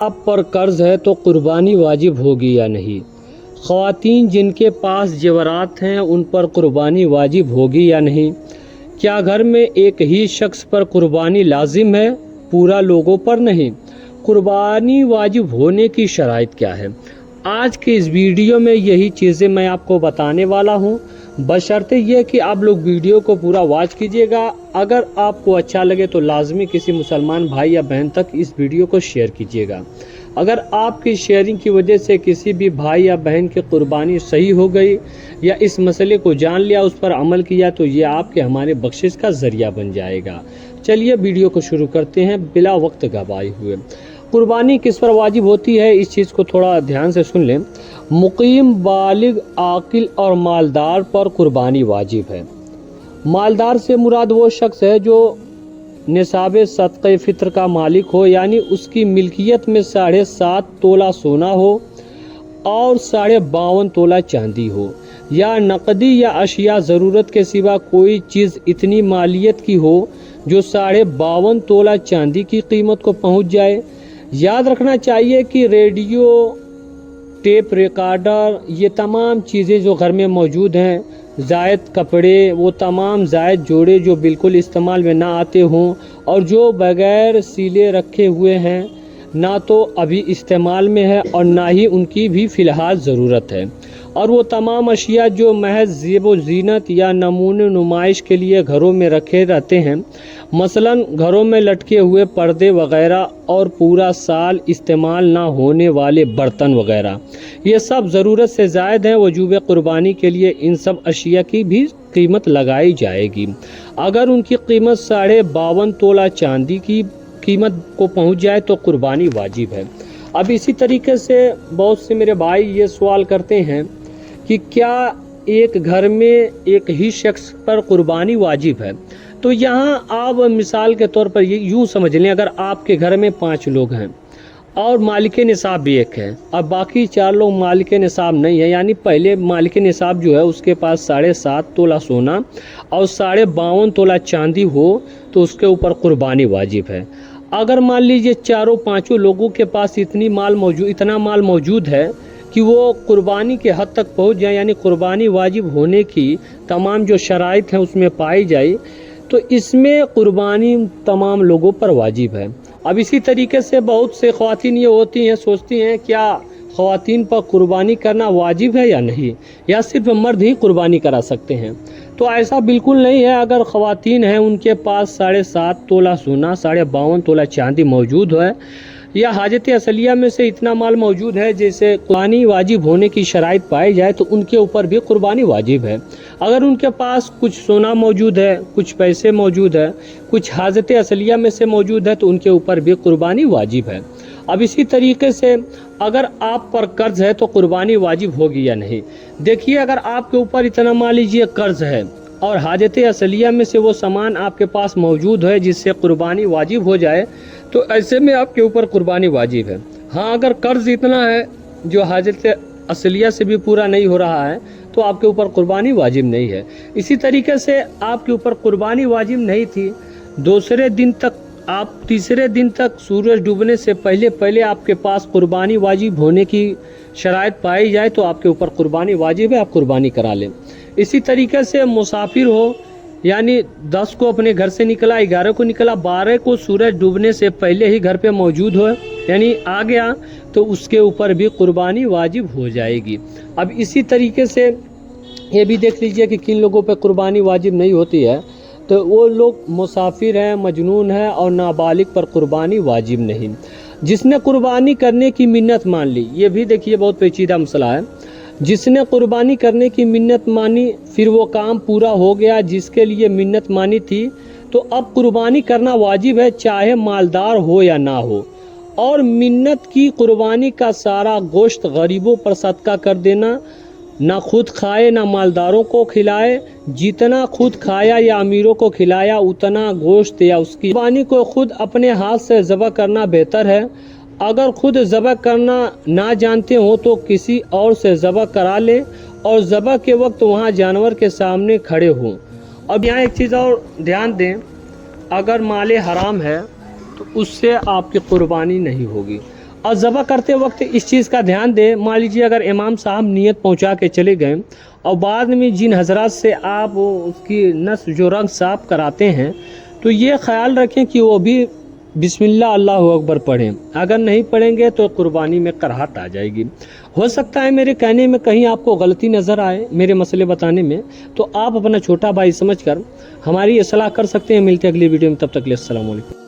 आप पर कर्ज है तो कुर्बानी वाजिब होगी या नहीं। ख़वातीन जिनके पास जेवरात हैं उन पर कुर्बानी वाजिब होगी या नहीं। क्या घर में एक ही शख्स पर कुर्बानी लाजिम है, पूरा लोगों पर नहीं। कुर्बानी वाजिब होने की शराइत क्या है, आज के इस वीडियो में यही चीज़ें मैं आपको बताने वाला हूँ। बशर्ते ये कि आप लोग वीडियो को पूरा वॉच कीजिएगा। अगर आपको अच्छा लगे तो लाजमी किसी मुसलमान भाई या बहन तक इस वीडियो को शेयर कीजिएगा। अगर आपकी शेयरिंग की वजह से किसी भी भाई या बहन की कुर्बानी सही हो गई या इस मसले को जान लिया, उस पर अमल किया, तो ये आपके हमारे बख्शिश का ज़रिया बन जाएगा। चलिए वीडियो को शुरू करते हैं बिला वक्त गवाए हुए। कुर्बानी किस पर वाजिब होती है, इस चीज़ को थोड़ा ध्यान से सुन लें। मुकीम, बालिग, आकिल और मालदार पर कुर्बानी वाजिब है। मालदार से मुराद वो शख्स है जो निसाब सदक़े फ़ित्र का मालिक हो, यानी उसकी मिल्कियत में 7.5 तोला सोना हो और 52.5 तोला चांदी हो, या नकदी या अशिया ज़रूरत के सिवा कोई चीज़ इतनी मालियत की हो जो 52.5 तोला चांदी की कीमत को पहुंच जाए। याद रखना चाहिए कि रेडियो, टेप रिकॉर्डर, ये तमाम चीज़ें जो घर में मौजूद हैं, ज़ायद कपड़े, वो तमाम ज़ायद जोड़े जो बिल्कुल इस्तेमाल में ना आते हों और जो बग़ैर सिले रखे हुए हैं, ना तो अभी इस्तेमाल में है और ना ही उनकी भी फ़िलहाल ज़रूरत है, और वो तमाम अशिया जो महज ज़ेब ज़ीनत या नमूने नुमाइश के लिए घरों में रखे रहते हैं, मसलन घरों में लटके हुए पर्दे वगैरह और पूरा साल इस्तेमाल ना होने वाले बर्तन वगैरह, ये सब ज़रूरत से ज़ायद हैं। वजूब कुर्बानी के लिए इन सब अशिया की भी कीमत लगाई जाएगी। अगर उनकी कीमत 52.5 तोला चांदी की कीमत को पहुंच जाए तो कुर्बानी वाजिब है। अब इसी तरीके से बहुत से मेरे भाई ये सवाल करते हैं कि क्या एक घर में एक ही शख्स पर कुर्बानी वाजिब है। तो यहाँ आप मिसाल के तौर पर ये यूँ समझ लें, अगर आपके घर में 5 लोग हैं और मालिक निसाब भी एक है और बाकी 4 लोग मालिक निसाब नहीं है, यानी पहले मालिक निसाब जो है उसके पास 7.5 तोला सोना और 52.5 तोला चांदी हो, तो उसके ऊपर कुर्बानी वाजिब है। अगर मान लीजिए 4-5 लोगों के पास इतना माल मौजूद है कि वो कुर्बानी के हद तक पहुंच जाए, यानी कुर्बानी वाजिब होने की तमाम जो शराइत हैं उसमें पाई जाए, तो इसमें कुर्बानी तमाम लोगों पर वाजिब है। अब इसी तरीके से बहुत से ख़वातीन ये होती हैं, सोचती हैं क्या ख़वातीन पर कुर्बानी करना वाजिब है या नहीं, या सिर्फ मर्द ही कुर्बानी करा सकते हैं। तो ऐसा बिल्कुल नहीं है। अगर ख़वातीन हैं उनके पास 7.5 तोला सोना, 52.5 तोला चांदी मौजूद है, या हाजत असलिया में से इतना माल मौजूद है जैसे कुर्बानी वाजिब होने की शराइत पाई जाए, तो उनके ऊपर भी कुर्बानी वाजिब है। अगर उनके पास कुछ सोना मौजूद है, कुछ पैसे मौजूद है, कुछ हाजत असलिया में से मौजूद है, तो उनके ऊपर भी कुर्बानी वाजिब है। अब इसी तरीके से अगर आप पर कर्ज है तो कुर्बानी वाजिब होगी या नहीं। देखिए, अगर आपके ऊपर इतना मान लीजिए कर्ज है और हाजत असलिया में से वो सामान आपके पास मौजूद है जिससे कुर्बानी वाजिब हो जाए, तो ऐसे में आपके ऊपर कुर्बानी वाजिब है। हाँ, अगर कर्ज इतना है जो हाजत असलिया से भी पूरा नहीं हो रहा है, तो आपके ऊपर कुर्बानी वाजिब नहीं है। इसी तरीके से आपके ऊपर कुर्बानी वाजिब नहीं थी, तीसरे दिन तक सूरज डूबने से पहले आपके पास कुर्बानी वाजिब होने की शराइत पाई जाए, तो आपके ऊपर कुर्बानी वाजिब है, आप कुर्बानी करा लें। इसी तरीके से मुसाफिर हो, यानी 10 को अपने घर से निकला, 11 को निकला, 12 को सूरज डूबने से पहले ही घर पे मौजूद हो, यानी आ गया, तो उसके ऊपर भी कुर्बानी वाजिब हो जाएगी। अब इसी तरीके से ये भी देख लीजिए कि किन लोगों पे कुर्बानी वाजिब नहीं होती है। तो वो लोग मुसाफिर हैं, मजनून हैं और नाबालिग पर कुर्बानी वाजिब नहीं। जिसने कुर्बानी करने की मिन्नत मान ली, ये भी देखिए बहुत पेचीदा मसला है। जिसने कुर्बानी करने की मिन्नत मानी, फिर वो काम पूरा हो गया जिसके लिए मिन्नत मानी थी, तो अब कुर्बानी करना वाजिब है, चाहे मालदार हो या ना हो। और मिन्नत की कुर्बानी का सारा गोश्त गरीबों पर सदका कर देना, ना खुद खाए ना मालदारों को खिलाए, जितना खुद खाया या अमीरों को खिलाया उतना गोश्त या उसकी कुर्बानी को खुद अपने हाथ से ज़बह करना बेहतर है। अगर खुद ज़बह करना ना जानते हो तो किसी और से ज़बह करा ले और ज़बह के वक्त वहाँ जानवर के सामने खड़े हों। अब यहाँ एक चीज़ और ध्यान दें, अगर माल हराम है तो उससे आपकी कुर्बानी नहीं होगी। اور ذبح کرتے وقت اس چیز کا دھیان دیں، مان لیجیے اگر امام صاحب نیت پہنچا کے چلے گئے اور بعد میں جن حضرات سے آپ اس کی نس جو رنگ صاف کراتے ہیں تو یہ خیال رکھیں کہ وہ بھی بسم اللہ اللہ اکبر پڑھیں، اگر نہیں پڑھیں گے تو قربانی میں کراہت آ جائے گی۔ ہو سکتا ہے میرے کہنے میں کہیں آپ کو غلطی نظر آئے میرے مسئلے بتانے میں، تو آپ اپنا چھوٹا بھائی سمجھ کر ہماری اصلاح کر سکتے ہیں۔ ملتے ہیں اگلی ویڈیو میں، تب تک کے لیے السلام علیکم۔